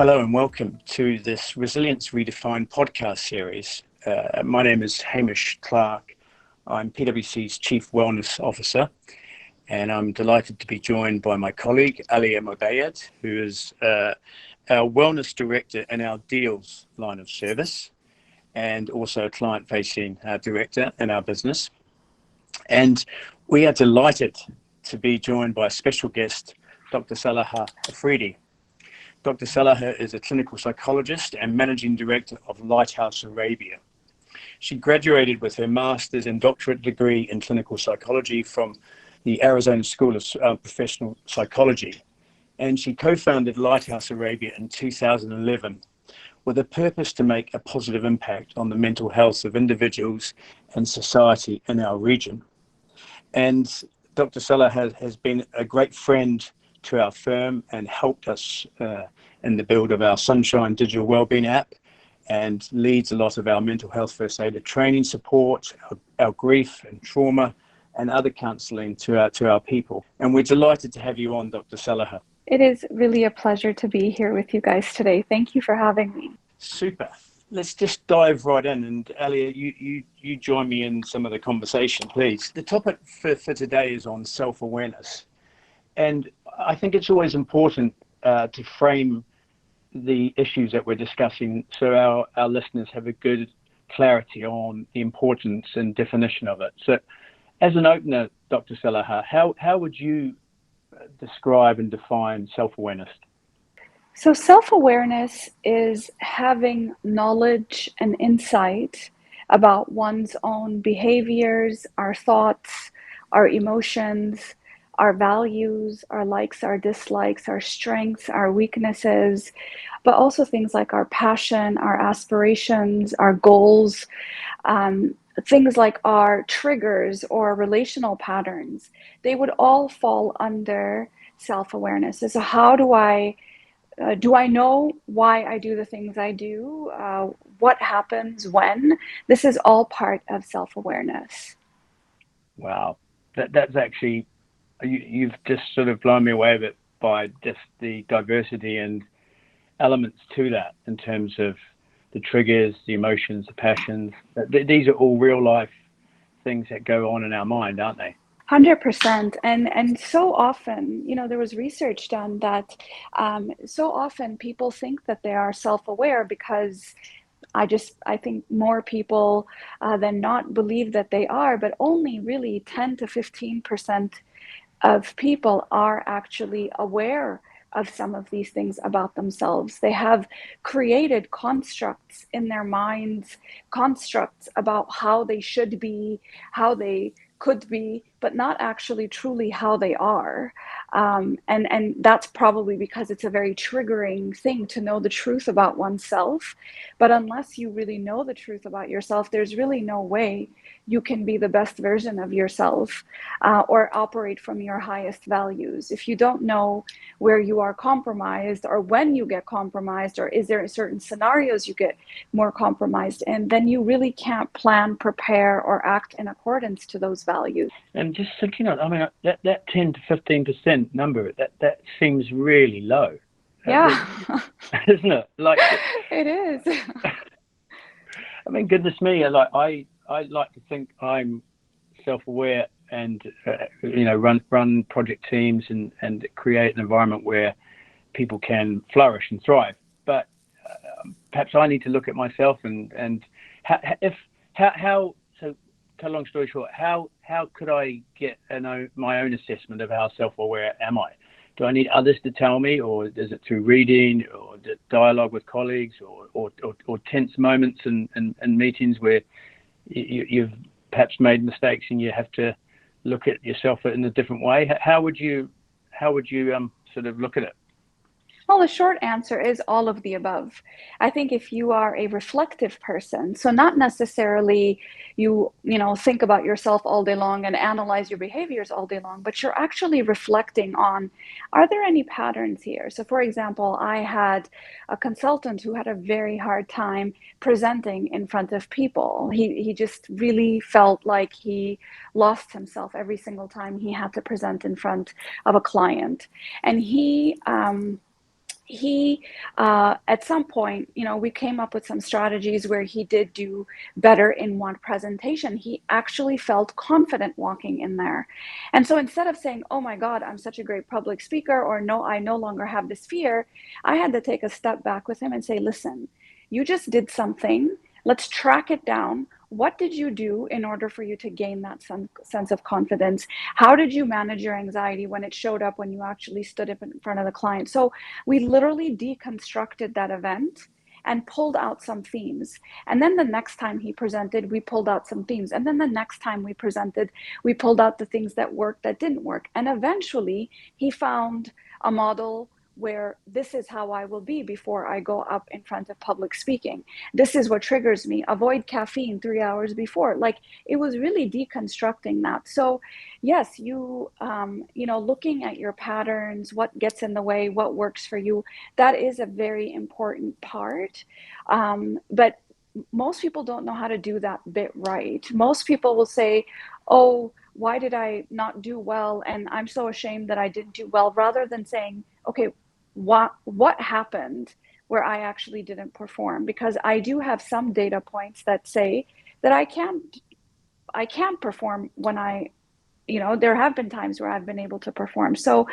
Hello and welcome to this Resilience Redefined podcast series. My name is Hamish Clark. I'm PwC's Chief Wellness Officer, and I'm delighted to be joined by my colleague, Alia Mobayed, who is our Wellness Director in our Deals line of service, and also a client-facing director in our business. And we are delighted to be joined by a special guest, Dr. Salaha Afridi. Dr. Salaha is a clinical psychologist and managing director of Lighthouse Arabia. She graduated with her master's and doctorate degree in clinical psychology from the Arizona School of Professional Psychology. And she co-founded Lighthouse Arabia in 2011 with a purpose to make a positive impact on the mental health of individuals and society in our region. And Dr. Salaha has been a great friend to our firm and helped us in the build of our Sunshine Digital Wellbeing app, and leads a lot of our mental health first aider training support, our grief and trauma, and other counselling to our people. And we're delighted to have you on, Dr. Salaha. It is really a pleasure to be here with you guys today. Thank you for having me. Super. Let's just dive right in. And Alia, you join me in some of the conversation, please. The topic for today is on self-awareness. And I think it's always important to frame the issues that we're discussing so our listeners have a good clarity on the importance and definition of it. So as an opener, Dr. Salaha, how would you describe and define self-awareness? So self-awareness is having knowledge and insight about one's own behaviors, our thoughts, our emotions, our values, our likes, our dislikes, our strengths, our weaknesses, but also things like our passion, our aspirations, our goals, things like our triggers or relational patterns. They would all fall under self-awareness. So how do I know why I do the things I do? What happens when? This is all part of self-awareness. Wow, that's actually, you've just sort of blown me away a bit by just the diversity and elements to that in terms of the triggers, the emotions, the passions. These are all real life things that go on in our mind, aren't they? 100%. And so often, there was research done that so often people think that they are self-aware because I think more people than not believe that they are, but only really 10 to 15% of people are actually aware of some of these things about themselves. They have created constructs in their minds, constructs about how they should be, how they could be, but not actually truly how they are. And that's probably because it's a very triggering thing to know the truth about oneself. But unless you really know the truth about yourself, there's really no way you can be the best version of yourself or operate from your highest values. If you don't know where you are compromised or when you get compromised, or is there certain scenarios you get more compromised in, then you really can't plan, prepare, or act in accordance to those values. And just thinking, that 10 to 15% number, that seems really low. Yeah. Isn't it? Like it is. I mean, goodness me, I like to think I'm self-aware and run project teams and create an environment where people can flourish and thrive. But perhaps I need to look at myself and how. So, cut a long story short, how could I get my own assessment of how self-aware am I? Do I need others to tell me, or is it through reading or dialogue with colleagues or tense moments and meetings where you've perhaps made mistakes and you have to look at yourself in a different way? How would you sort of look at it? Well, the short answer is all of the above. I think if you are a reflective person, so not necessarily you think about yourself all day long and analyze your behaviors all day long, but you're actually reflecting on, are there any patterns here? So for example, I had a consultant who had a very hard time presenting in front of people. He just really felt like he lost himself every single time he had to present in front of a client. And he he at some point, we came up with some strategies where he did do better in one presentation. He actually felt confident walking in there. And so instead of saying, oh my God, I'm such a great public speaker, or no, I no longer have this fear, I had to take a step back with him and say, listen, you just did something. Let's track it down. What did you do in order for you to gain that sense of confidence? How did you manage your anxiety when it showed up when you actually stood up in front of the client? So we literally deconstructed that event and pulled out some themes. And then the next time he presented, we pulled out some themes. And then the next time we presented, we pulled out the things that worked, that didn't work. And eventually he found a model where this is how I will be before I go up in front of public speaking. This is what triggers me. Avoid caffeine 3 hours before. Like, it was really deconstructing that. So yes, looking at your patterns, what gets in the way, what works for you, that is a very important part. But most people don't know how to do that bit right. Most people will say, oh, why did I not do well? And I'm so ashamed that I didn't do well, rather than saying, okay, what happened where I actually didn't perform? Because I do have some data points that say that I can't perform when there have been times where I've been able to perform. So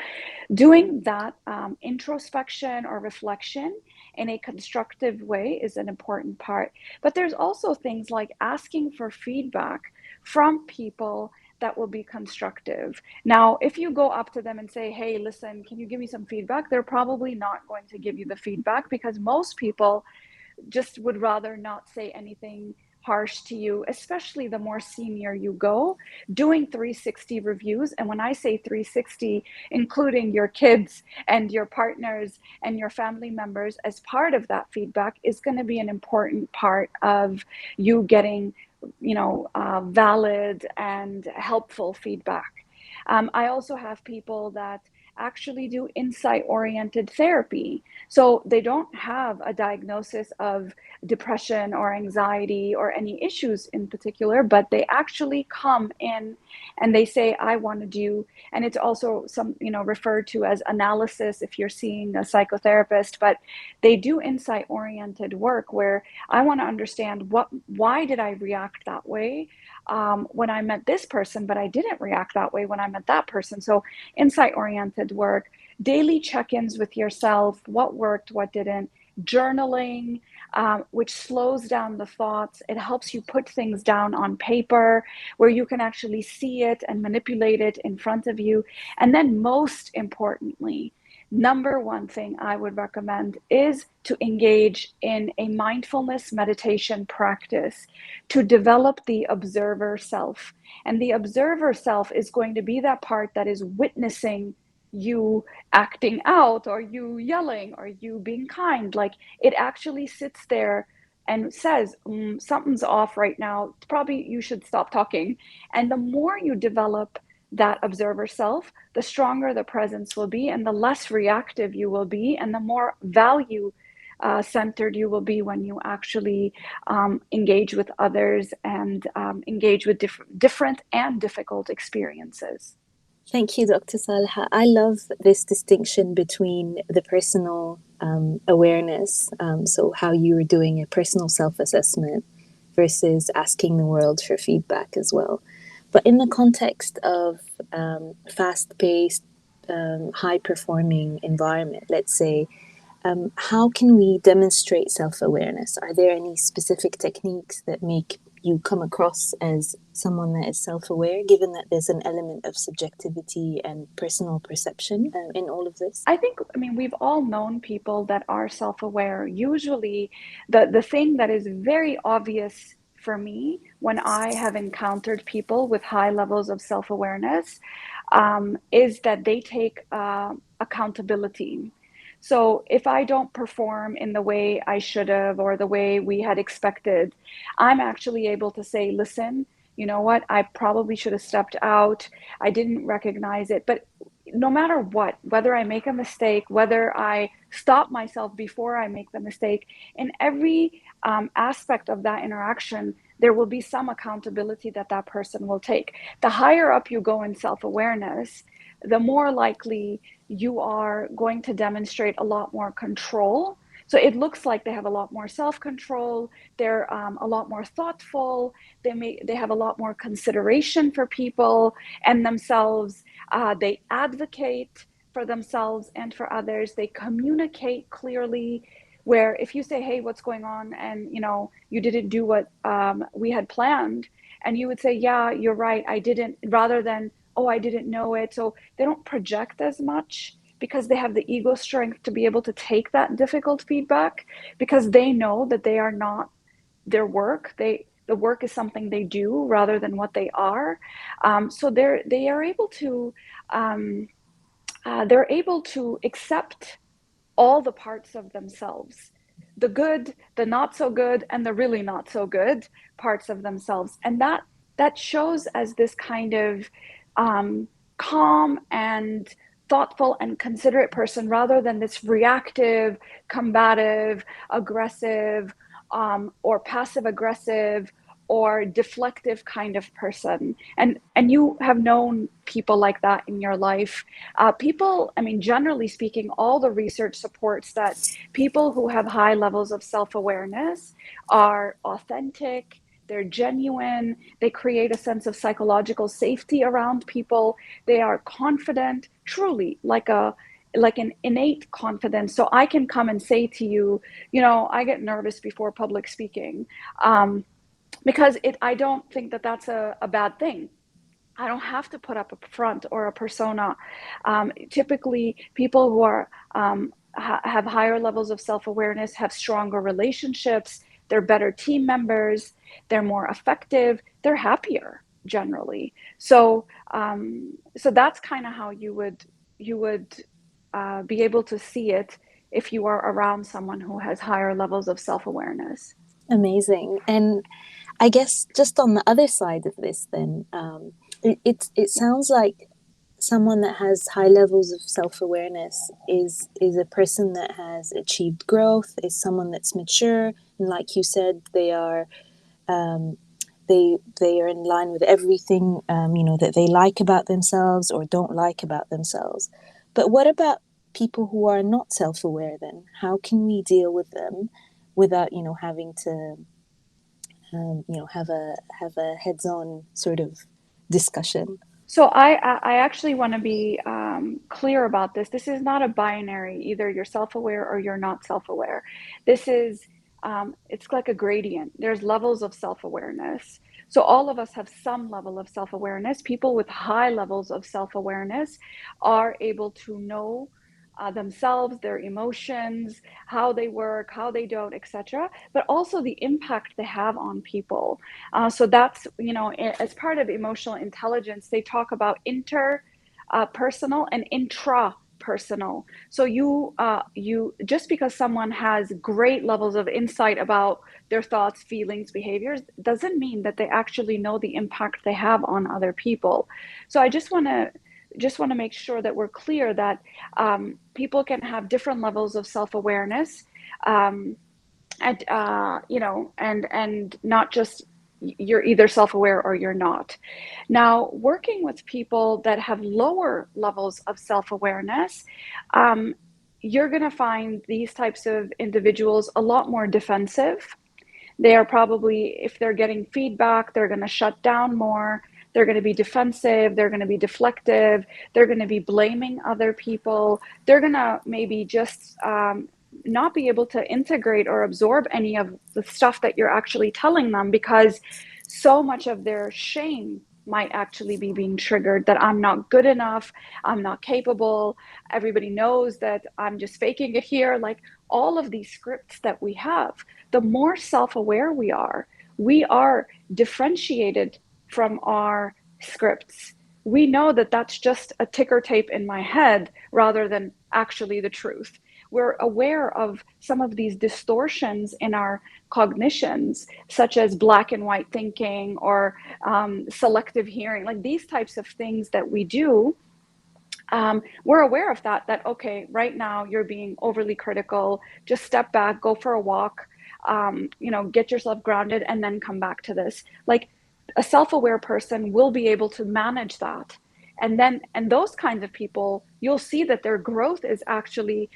doing that introspection or reflection in a constructive way is an important part. But there's also things like asking for feedback from people that will be constructive. Now, if you go up to them and say, hey, listen, can you give me some feedback? They're probably not going to give you the feedback, because most people just would rather not say anything harsh to you, especially the more senior you go. Doing 360 reviews, and when I say 360, including your kids and your partners and your family members as part of that feedback, is going to be an important part of you getting valid and helpful feedback. I also have people that actually do insight-oriented therapy. So they don't have a diagnosis of depression or anxiety or any issues in particular, but they actually come in and they say, I want to do, and it's also referred to as analysis if you're seeing a psychotherapist, but they do insight-oriented work where I want to understand why did I react that way when I met this person, but I didn't react that way when I met that person. So insight-oriented work, daily check-ins with yourself, what worked, what didn't, journaling, which slows down the thoughts. It helps you put things down on paper where you can actually see it and manipulate it in front of you. And then most importantly, number one thing I would recommend is to engage in a mindfulness meditation practice to develop the observer self. And the observer self is going to be that part that is witnessing you acting out, or you yelling, or you being kind. Like, it actually sits there and says, something's off right now. Probably you should stop talking. And the more you develop that observer self, the stronger the presence will be, and the less reactive you will be, and the more value centered you will be when you actually engage with others and engage with different and difficult experiences. Thank you, Dr. Salha. I love this distinction between the personal awareness, so how you are doing a personal self-assessment versus asking the world for feedback as well. But in the context of fast-paced, high-performing environment, let's say, how can we demonstrate self-awareness? Are there any specific techniques that make you come across as someone that is self-aware, given that there's an element of subjectivity and personal perception in all of this? I mean, we've all known people that are self-aware. Usually, the thing that is very obvious for me when I have encountered people with high levels of self-awareness is that they take accountability. So if I don't perform in the way I should have, or the way we had expected, I'm actually able to say, listen, you know what, I probably should have stepped out. I didn't recognize it. But no matter what, whether I make a mistake, whether I stop myself before I make the mistake, in every aspect of that interaction, there will be some accountability that person will take. The higher up you go in self-awareness, the more likely you are going to demonstrate a lot more control. So it looks like they have a lot more self-control. They're a lot more thoughtful. They have a lot more consideration for people and themselves. They advocate for themselves and for others. They communicate clearly. Where if you say, "Hey, what's going on?" and you didn't do what we had planned, and you would say, "Yeah, you're right, I didn't," rather than, "Oh, I didn't know it." So they don't project as much because they have the ego strength to be able to take that difficult feedback, because they know that they are not their work. The work is something they do rather than what they are. So um, they're able to accept all the parts of themselves, the good, the not so good, and the really not so good parts of themselves. And that shows as this kind of calm and thoughtful and considerate person, rather than this reactive, combative, aggressive, or passive aggressive or deflective kind of person. And you have known people like that in your life. People, I mean, generally speaking, all the research supports that people who have high levels of self-awareness are authentic, they're genuine, they create a sense of psychological safety around people, they are confident, truly like an innate confidence. So I can come and say to you, I get nervous before public speaking, because I don't think that that's a bad thing. I don't have to put up a front or a persona. Typically, people who have higher levels of self-awareness have stronger relationships. They're better team members. They're more effective. They're happier generally. So that's kind of how you would be able to see it if you are around someone who has higher levels of self-awareness. Amazing. And I guess just on the other side of this, then, it sounds like someone that has high levels of self-awareness is a person that has achieved growth, is someone that's mature, and like you said, they are they are in line with everything that they like about themselves or don't like about themselves. But what about people who are not self-aware? Then how can we deal with them without having to have a heads-on sort of discussion? So I actually want to be clear about this. This is not a binary. Either you're self-aware or you're not self-aware. This is it's like a gradient. There's levels of self-awareness. So all of us have some level of self-awareness. People with high levels of self-awareness are able to know themselves, their emotions, how they work, how they don't, etc. But also the impact they have on people. So that's, as part of emotional intelligence, they talk about interpersonal and intrapersonal. So you just because someone has great levels of insight about their thoughts, feelings, behaviors, doesn't mean that they actually know the impact they have on other people. So I just want to make sure that we're clear that people can have different levels of self-awareness, and not just you're either self-aware or you're not. Now, working with people that have lower levels of self-awareness, you're going to find these types of individuals a lot more defensive. They are probably, if they're getting feedback, they're going to shut down more. They're going to be defensive. They're going to be deflective. They're going to be blaming other people. They're going to maybe just not be able to integrate or absorb any of the stuff that you're actually telling them, because so much of their shame might actually be being triggered, that I'm not good enough, I'm not capable, everybody knows that I'm just faking it here. Like all of these scripts that we have, the more self-aware we are differentiated from our scripts. We know that that's just a ticker tape in my head rather than actually the truth. We're aware of some of these distortions in our cognitions, such as black and white thinking or selective hearing, like these types of things that we do. We're aware of that, okay, right now you're being overly critical, just step back, go for a walk, get yourself grounded and then come back to this. Like a self-aware person will be able to manage that And those kinds of people, you'll see that their growth is actually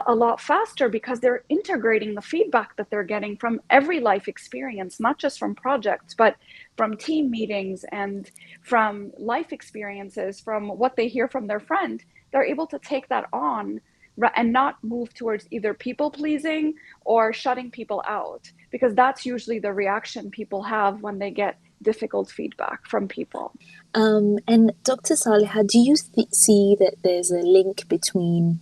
a lot faster because they're integrating the feedback that they're getting from every life experience, not just from projects, but from team meetings and from life experiences, from what they hear from their friend. They're able to take that on and not move towards either people pleasing or shutting people out, because that's usually the reaction people have when they get difficult feedback from people. And Dr. Saliha, do you see that there's a link between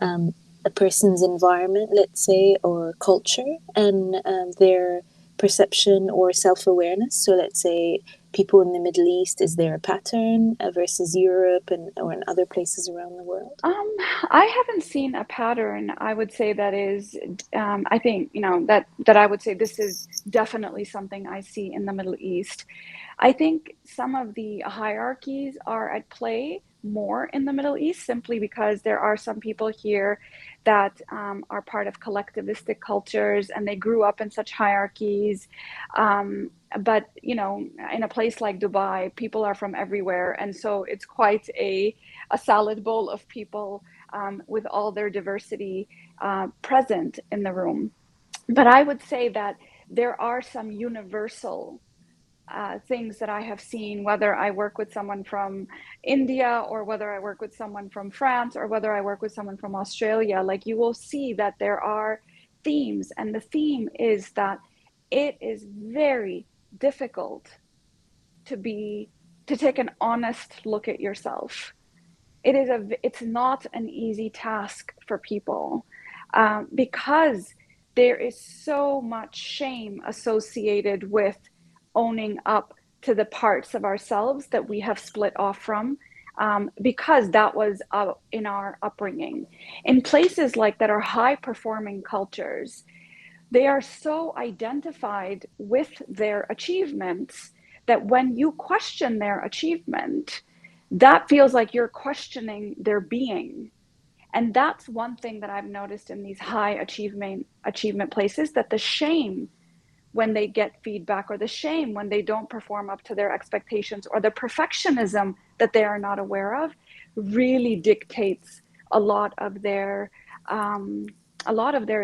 a person's environment, let's say, or culture, and their perception or self-awareness? So let's say people in the Middle East, is there a pattern versus Europe or in other places around the world? I haven't seen a pattern. I would say that is, I think, that I would say this is definitely something I see in the Middle East. I think some of the hierarchies are at play more in the Middle East simply because there are some people here that are part of collectivistic cultures and they grew up in such hierarchies. But, in a place like Dubai, people are from everywhere. And so it's quite a salad bowl of people with all their diversity present in the room. But I would say that there are some universal things that I have seen, whether I work with someone from India or whether I work with someone from France or whether I work with someone from Australia. Like, you will see that there are themes, and the theme is that it is very difficult to take an honest look at yourself. It's not an easy task for people because there is so much shame associated with owning up to the parts of ourselves that we have split off from, because that was in our upbringing. In places like that are high performing cultures, they are so identified with their achievements that when you question their achievement, that feels like you're questioning their being. And that's one thing that I've noticed in these high achievement places, that the shame when they get feedback, or the shame when they don't perform up to their expectations, or the perfectionism that they are not aware of, really dictates a lot of their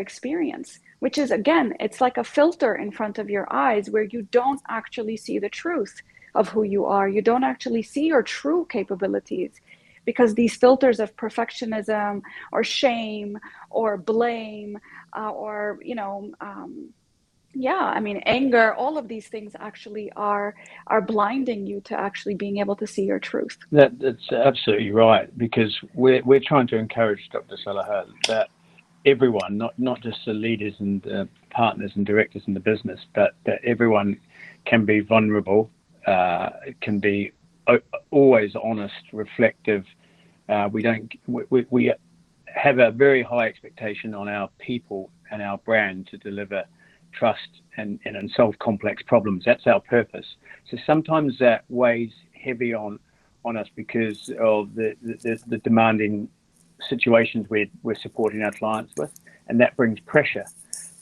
experience, which is, again, it's like a filter in front of your eyes where you don't actually see the truth of who you are. You don't actually see your true capabilities, because these filters of perfectionism or shame or blame or anger, all of these things actually are blinding you to actually being able to see your truth. That's absolutely right, because we're trying to encourage, Dr. Salaha, that everyone, not just the leaders and partners and directors in the business, but that everyone can be vulnerable, can be always honest, reflective. We have a very high expectation on our people and our brand to deliver trust and solve complex problems. That's our purpose. So sometimes that weighs heavy on us because of the demanding situations we're supporting our clients with, and that brings pressure.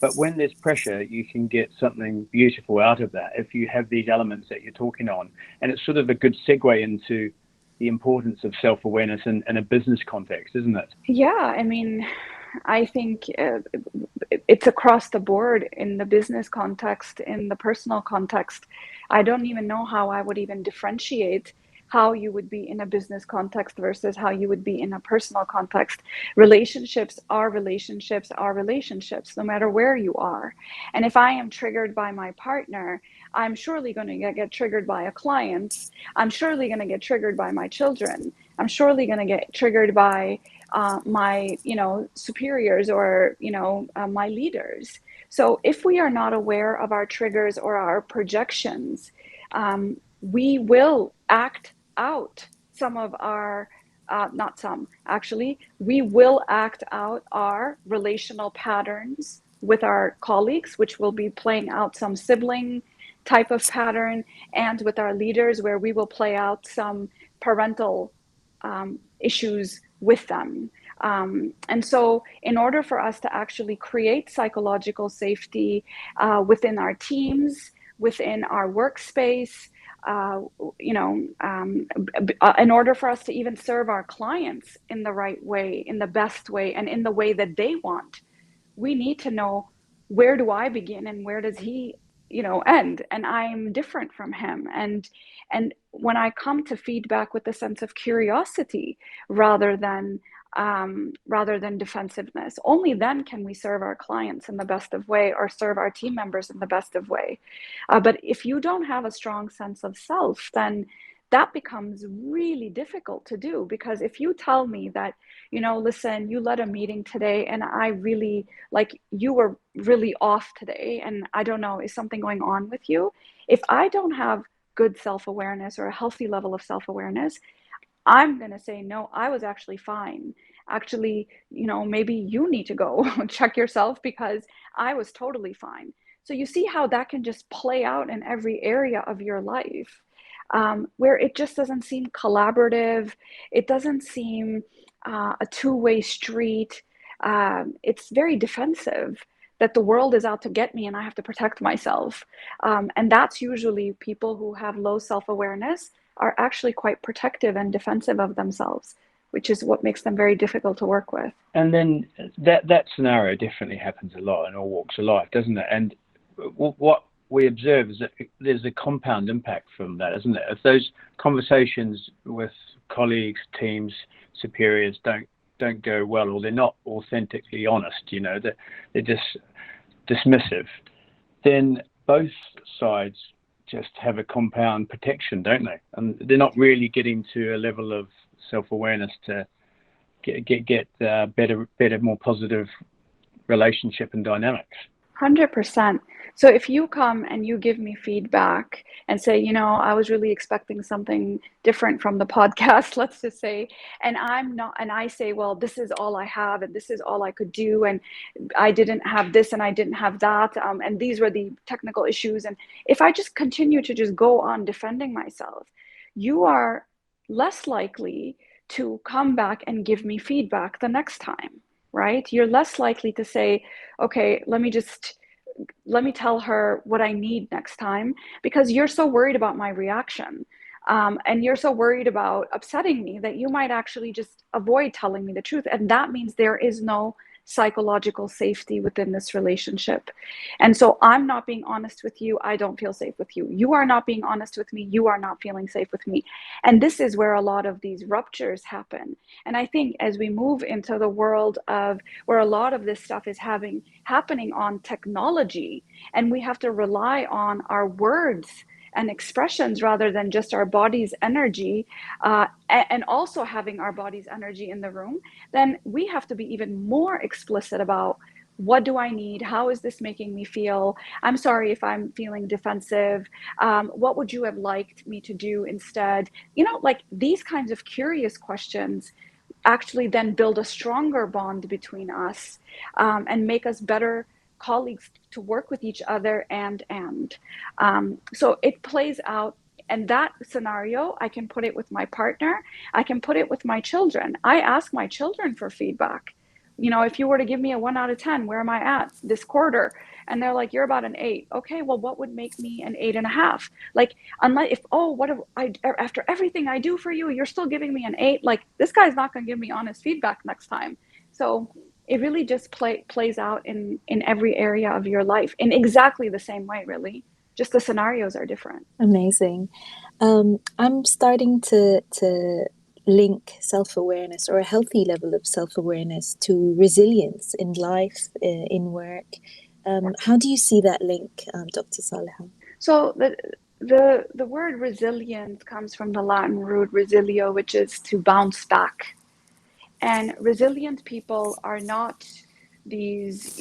But when there's pressure, you can get something beautiful out of that if you have these elements that you're talking on. And it's sort of a good segue into the importance of self-awareness in a business context, isn't it? Yeah, I think it's across the board in the business context, in the personal context. I don't even know how I would even differentiate how you would be in a business context versus how you would be in a personal context. Relationships are relationships are relationships, no matter where you are. And if I am triggered by my partner, I'm surely going to get triggered by a client. I'm surely going to get triggered by my children. I'm surely going to get triggered by my superiors or my leaders. So if we are not aware of our triggers or our projections, we will act out some of our not some, actually, we will act out our relational patterns with our colleagues, which will be playing out some sibling type of pattern, and with our leaders, where we will play out some parental issues with them. And so in order for us to actually create psychological safety within our teams, within our workspace, In order for us to even serve our clients in the right way, in the best way, and in the way that they want, we need to know, where do I begin and where does he, end? And I'm different from him. And when I come to feedback with a sense of curiosity rather than defensiveness, only then can we serve our clients in the best of way, or serve our team members in the best of way. But if you don't have a strong sense of self, then that becomes really difficult to do. Because if you tell me that, listen, you led a meeting today and I really, like, you were really off today, and I don't know, is something going on with you? If I don't have good self-awareness or a healthy level of self-awareness, I'm going to say, no, I was actually fine. Actually, maybe you need to go check yourself, because I was totally fine. So you see how that can just play out in every area of your life, where it just doesn't seem collaborative. It doesn't seem a two-way street. It's very defensive, that the world is out to get me and I have to protect myself. And that's usually people who have low self-awareness are actually quite protective and defensive of themselves, which is what makes them very difficult to work with. And then that scenario definitely happens a lot in all walks of life, doesn't it? And what we observe is that there's a compound impact from that, isn't it? If those conversations with colleagues, teams, superiors don't go well, or they're not authentically honest, that they're just dismissive, then both sides just have a compound protection, don't they? And they're not really getting to a level of self-awareness to get better, more positive relationship and dynamics. 100%. So if you come and you give me feedback and say, I was really expecting something different from the podcast, let's just say, and I'm not, and I say, well, this is all I have and this is all I could do, and I didn't have this and I didn't have that, and these were the technical issues. And if I just continue to just go on defending myself, you are less likely to come back and give me feedback the next time, right? You're less likely to say, okay, let me tell her what I need next time, because you're so worried about my reaction. And you're so worried about upsetting me that you might actually just avoid telling me the truth. And that means there is no psychological safety within this relationship. And so I'm not being honest with you, I don't feel safe with you. You are not being honest with me, you are not feeling safe with me. And this is where a lot of these ruptures happen. And I think as we move into the world of where a lot of this stuff is happening on technology, and we have to rely on our words and expressions rather than just our body's energy, and also having our body's energy in the room, then we have to be even more explicit about, what do I need? How is this making me feel? I'm sorry if I'm feeling defensive. What would you have liked me to do instead? Like these kinds of curious questions actually then build a stronger bond between us, and make us better colleagues to work with each other. So it plays out. And that scenario, I can put it with my partner, I can put it with my children. I ask my children for feedback. If you were to give me a 1 out of 10, where am I at this quarter? And they're like, you're about an 8. Okay, well, what would make me an 8.5? Like, unless what if I, after everything I do for you, you're still giving me an 8? Like, this guy's not going to give me honest feedback next time. So it really just plays out in every area of your life in exactly the same way, really. Just the scenarios are different. Amazing. I'm starting to link self-awareness, or a healthy level of self-awareness, to resilience in life, in work. How do you see that link, Dr. Saleha? So the word resilience comes from the Latin root resilio, which is to bounce back. And resilient people are not these,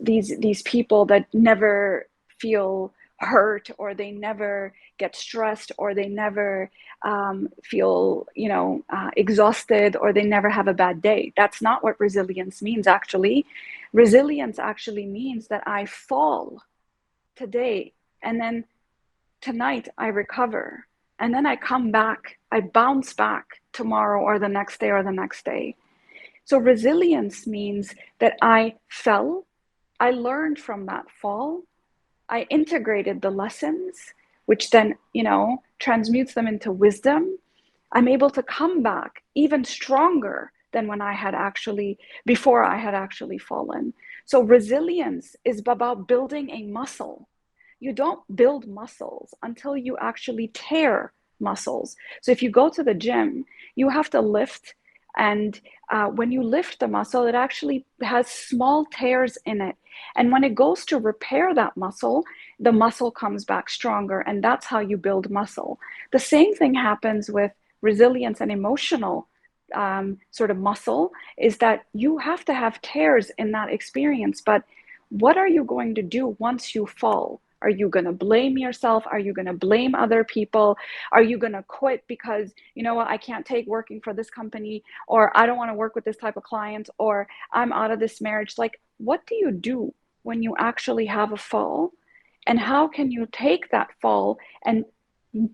these people that never feel hurt, or they never get stressed, or they never feel exhausted, or they never have a bad day. That's not what resilience means. Actually, resilience actually means that I fall today, and then tonight I recover, and then I come back, I bounce back tomorrow, or the next day, or the next day. So resilience means that I fell, I learned from that fall, I integrated the lessons, which then, transmutes them into wisdom. I'm able to come back even stronger than before I had actually fallen. So resilience is about building a muscle. You don't build muscles until you actually tear muscles. So if you go to the gym, you have to lift. And when you lift the muscle, it actually has small tears in it. And when it goes to repair that muscle, the muscle comes back stronger. And that's how you build muscle. The same thing happens with resilience and emotional sort of muscle, is that you have to have tears in that experience. But what are you going to do once you fall? Are you going to blame yourself? Are you going to blame other people? Are you going to quit because, what, I can't take working for this company, or I don't want to work with this type of client, or I'm out of this marriage? Like, what do you do when you actually have a fall? And how can you take that fall and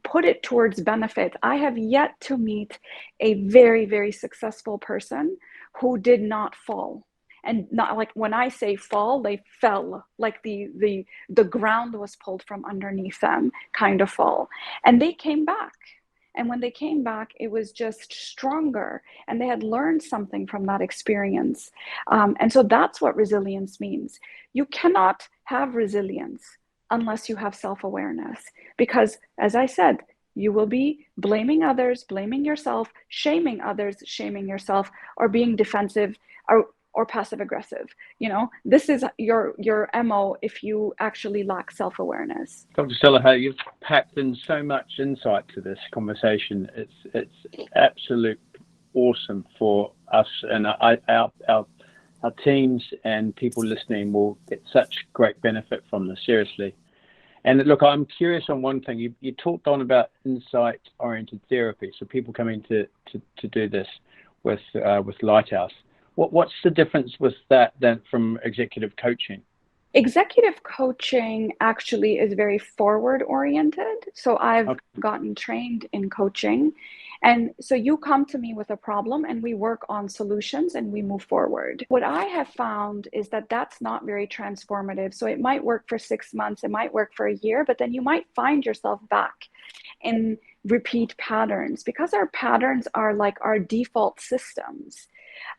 put it towards benefit? I have yet to meet a very, very successful person who did not fall. And not like, when I say fall, they fell, like the ground was pulled from underneath them, kind of fall. And they came back. And when they came back, it was just stronger, and they had learned something from that experience. And so that's what resilience means. You cannot have resilience unless you have self-awareness, because, as I said, you will be blaming others, blaming yourself, shaming others, shaming yourself, or being defensive, or passive aggressive. This is your MO if you actually lack self-awareness. Dr. Salaha, you've packed in so much insight to this conversation. It's absolute awesome for us, and our teams and people listening will get such great benefit from this, seriously. And look, I'm curious on one thing. You talked on about insight-oriented therapy, so people coming to do this with Lighthouse. What's the difference with that then from executive coaching? Executive coaching actually is very forward oriented. So I've gotten trained in coaching. And so you come to me with a problem and we work on solutions and we move forward. What I have found is that that's not very transformative. So it might work for 6 months, it might work for a year, but then you might find yourself back in repeat patterns, because our patterns are like our default systems.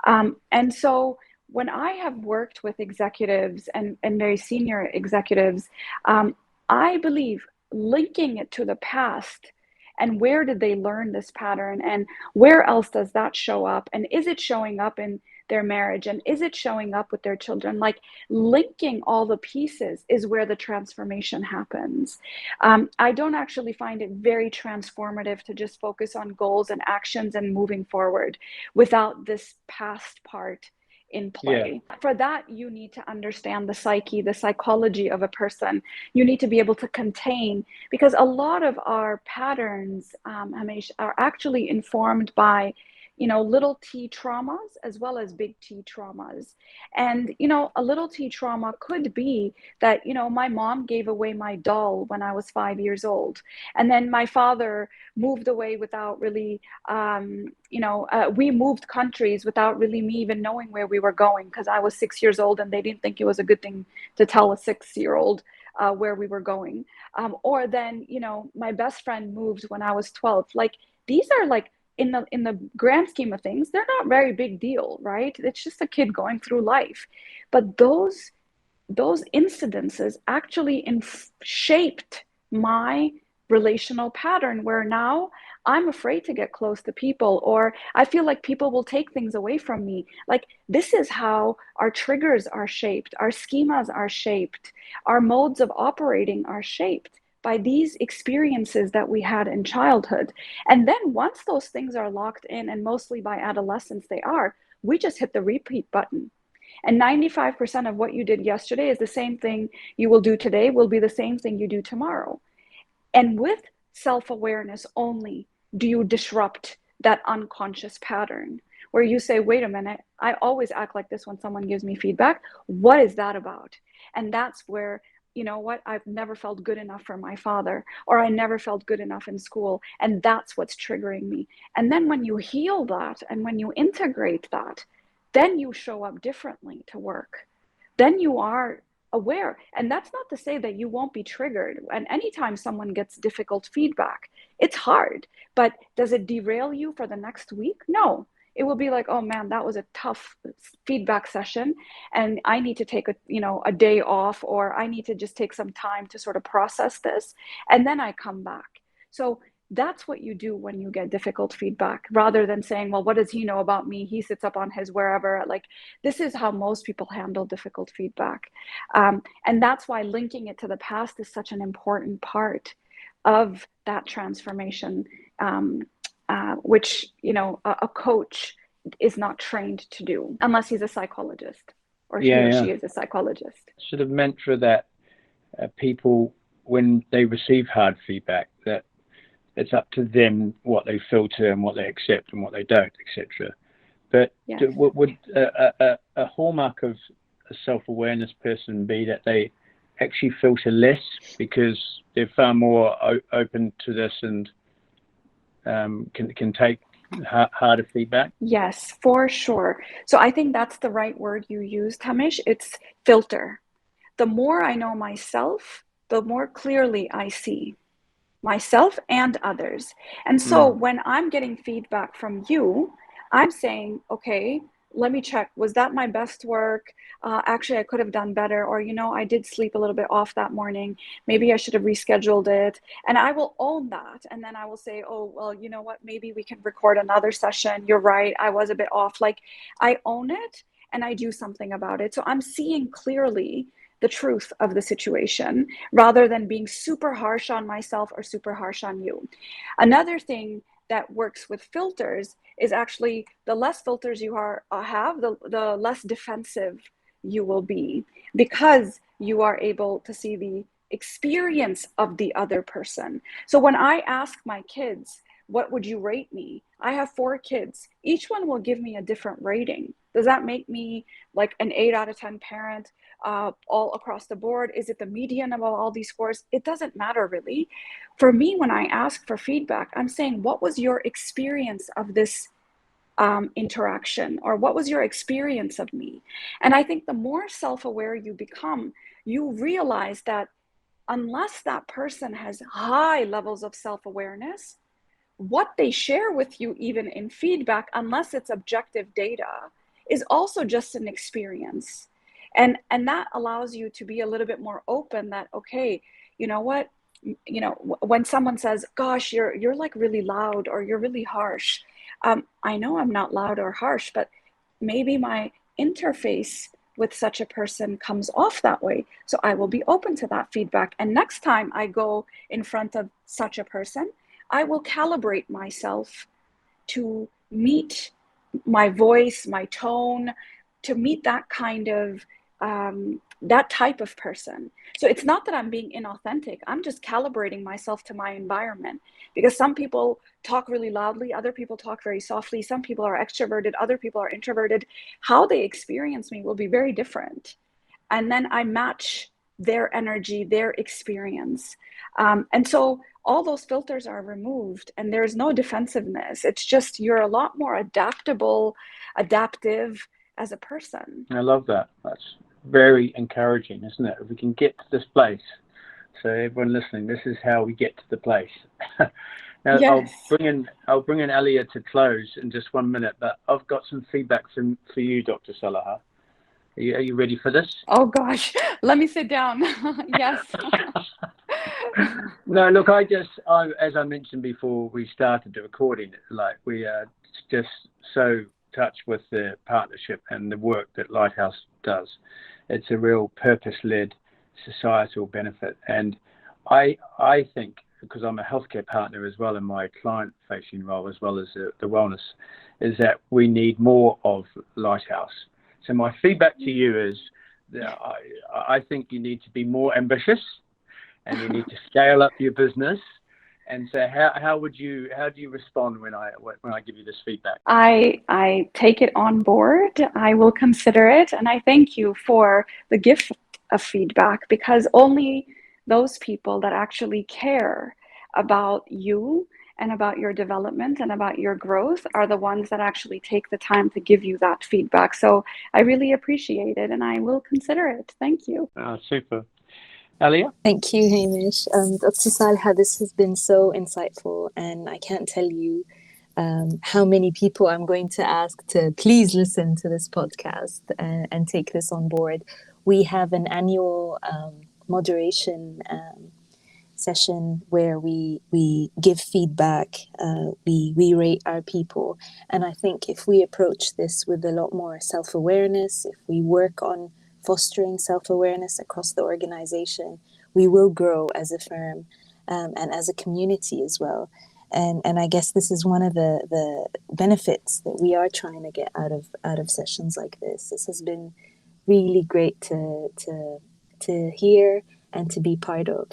And so when I have worked with executives and very senior executives, I believe linking it to the past, and where did they learn this pattern, and where else does that show up, and is it showing up in their marriage, and is it showing up with their children? Like, linking all the pieces is where the transformation happens. I don't actually find it very transformative to just focus on goals and actions and moving forward without this past part in play. Yeah. For that, you need to understand the psyche, the psychology of a person. You need to be able to contain, because a lot of our patterns, Hamish, are actually informed by little t traumas as well as big T traumas. And, a little t trauma could be that, my mom gave away my doll when I was 5 years old. And then my father moved away without really, we moved countries without really me even knowing where we were going, because I was 6 years old and they didn't think it was a good thing to tell a 6-year-old where we were going. Or then, my best friend moved when I was 12. Like, these are like, in the grand scheme of things, they're not very big deal, right? It's just a kid going through life. But those incidences actually shaped my relational pattern, where now I'm afraid to get close to people, or I feel like people will take things away from me. Like, this is how our triggers are shaped, our schemas are shaped, our modes of operating are shaped by these experiences that we had in childhood. And then once those things are locked in, and mostly by adolescence we just hit the repeat button. And 95% of what you did yesterday is the same thing you will do today, will be the same thing you do tomorrow. And with self-awareness only do you disrupt that unconscious pattern, where you say, wait a minute, I always act like this when someone gives me feedback. What is that about? And that's where, I've never felt good enough for my father, or I never felt good enough in school. And that's what's triggering me. And then when you heal that, and when you integrate that, then you show up differently to work. Then you are aware. And that's not to say that you won't be triggered. And anytime someone gets difficult feedback, it's hard. But does it derail you for the next week? No. It will be like, oh man, that was a tough feedback session, and I need to take a day off, or I need to just take some time to sort of process this, and then I come back. So that's what you do when you get difficult feedback, rather than saying, well, what does he know about me? He sits up on his wherever. Like, this is how most people handle difficult feedback. And that's why linking it to the past is such an important part of that transformation, which, a coach is not trained to do unless he's a psychologist, or he or she is a psychologist. Sort of mantra that people, when they receive hard feedback, that it's up to them what they filter and what they accept and what they don't, etc. But Yes. would a hallmark of a self-awareness person be that they actually filter less because they're far more open to this and can take harder feedback? Yes, for sure. So I think that's the right word you used, Hamish. It's filter. The more I know myself, the more clearly I see myself and others. And so when I'm getting feedback from you, I'm saying, okay, let me check. Was that my best work? Actually, I could have done better. Or, I did sleep a little bit off that morning. Maybe I should have rescheduled it. And I will own that. And then I will say, oh, well, you know what? Maybe we can record another session. You're right. I was a bit off. Like, I own it and I do something about it. So I'm seeing clearly the truth of the situation, rather than being super harsh on myself or super harsh on you. Another thing that works with filters is actually the less filters you have, the less defensive you will be, because you are able to see the experience of the other person. So when I ask my kids, what would you rate me? I have 4 kids. Each one will give me a different rating. Does that make me like an 8 out of 10 parent all across the board? Is it the median of all these scores? It doesn't matter really. For me, when I ask for feedback, I'm saying, what was your experience of this interaction? Or what was your experience of me? And I think the more self-aware you become, you realize that unless that person has high levels of self-awareness, what they share with you, even in feedback, unless it's objective data, is also just an experience. And that allows you to be a little bit more open that, okay, you know what, when someone says, gosh, you're like really loud, or you're really harsh. I know I'm not loud or harsh, but maybe my interface with such a person comes off that way. So I will be open to that feedback. And next time I go in front of such a person, I will calibrate myself to meet my voice, my tone, to meet that kind of, that type of person. So it's not that I'm being inauthentic. I'm just calibrating myself to my environment, because some people talk really loudly, other people talk very softly, some people are extroverted, other people are introverted. How they experience me will be very different. And then I match their energy, their experience. And so all those filters are removed, and there's no defensiveness. It's just you're a lot more adaptive as a person. I love that. That's very encouraging, isn't it? If we can get to this place. So everyone listening, this is how we get to the place. Now, yes. I'll bring in Alia to close in just 1 minute, but I've got some feedback for you, Dr. Salaha. Are you ready for this? Oh gosh, let me sit down. Yes. No, look, as I mentioned before we started the recording, like, we are just so touched with the partnership and the work that Lighthouse does. It's a real purpose-led societal benefit. And I think, because I'm a healthcare partner as well in my client-facing role, as well as the wellness, is that we need more of Lighthouse. So my feedback to you is that I think you need to be more ambitious, and you need to scale up your business. And so how do you respond when I give you this feedback? I take it on board. I will consider it. And I thank you for the gift of feedback, because only those people that actually care about you and about your development and about your growth are the ones that actually take the time to give you that feedback. So I really appreciate it, and I will consider it. Thank you. Super. Alia? Thank you, Hamish. Dr. Salha, this has been so insightful, and I can't tell you how many people I'm going to ask to please listen to this podcast and take this on board. We have an annual moderation session where we give feedback, we rate our people. And I think if we approach this with a lot more self-awareness, if we work on fostering self-awareness across the organization, we will grow as a firm and as a community as well. And I guess this is one of the benefits that we are trying to get out of sessions like this. This has been really great to hear and to be part of.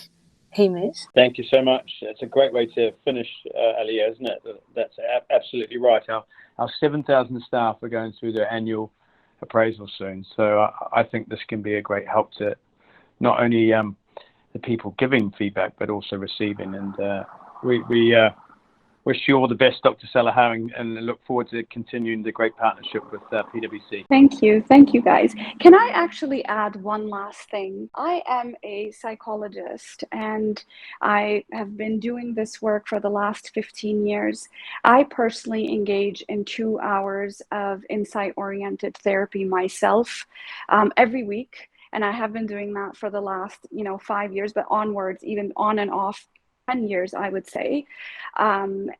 Hamish? Thank you so much. It's a great way to finish, Alia, isn't it? That's absolutely right. Our 7,000 staff are going through their annual appraisal soon. So I think this can be a great help to not only the people giving feedback, but also receiving. And we wish you all the best, Dr. Salaha, and look forward to continuing the great partnership with PwC. Thank you. Thank you, guys. Can I actually add one last thing? I am a psychologist, and I have been doing this work for the last 15 years. I personally engage in 2 hours of insight-oriented therapy myself every week. And I have been doing that for the last, 5 years, but onwards, even on and off, 10 years, I would say. And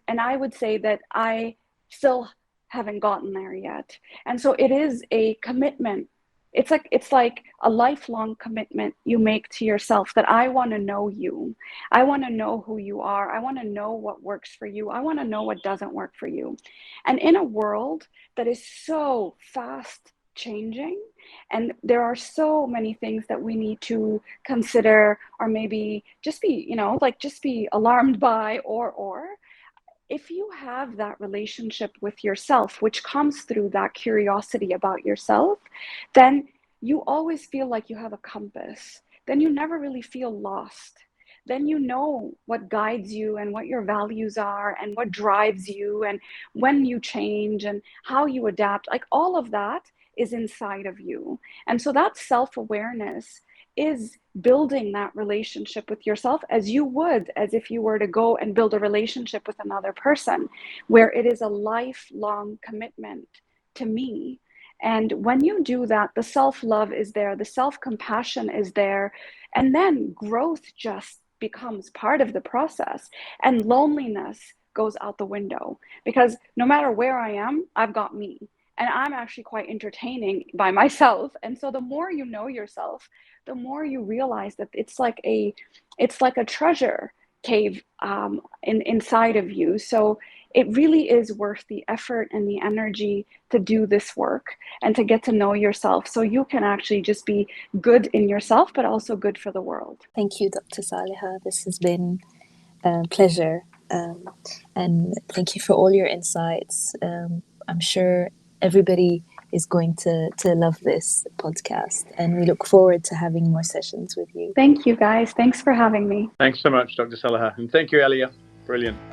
I would say that I still haven't gotten there yet. And so it is a commitment. It's like a lifelong commitment you make to yourself that I want to know you. I want to know who you are. I want to know what works for you. I want to know what doesn't work for you. And in a world that is so fast changing, and there are so many things that we need to consider, or maybe just be, just be alarmed by, or if you have that relationship with yourself, which comes through that curiosity about yourself, then you always feel like you have a compass. Then you never really feel lost. Then you know what guides you and what your values are and what drives you and when you change and how you adapt. Like all of that is inside of you. And so that self-awareness is building that relationship with yourself as you would as if you were to go and build a relationship with another person, where it is a lifelong commitment to me. And when you do that, the self-love is there, the self-compassion is there, and then growth just becomes part of the process, and loneliness goes out the window, because no matter where I am, I've got me. And I'm actually quite entertaining by myself. And so the more you know yourself, the more you realize that it's like a treasure cave inside of you. So it really is worth the effort and the energy to do this work and to get to know yourself, so you can actually just be good in yourself, but also good for the world. Thank you, Dr. Saliha. This has been a pleasure. And thank you for all your insights. I'm sure everybody is going to love this podcast, and we look forward to having more sessions with you. Thank you, guys. Thanks for having me. Thanks so much, Dr. Salaha. And thank you, Alia. Brilliant.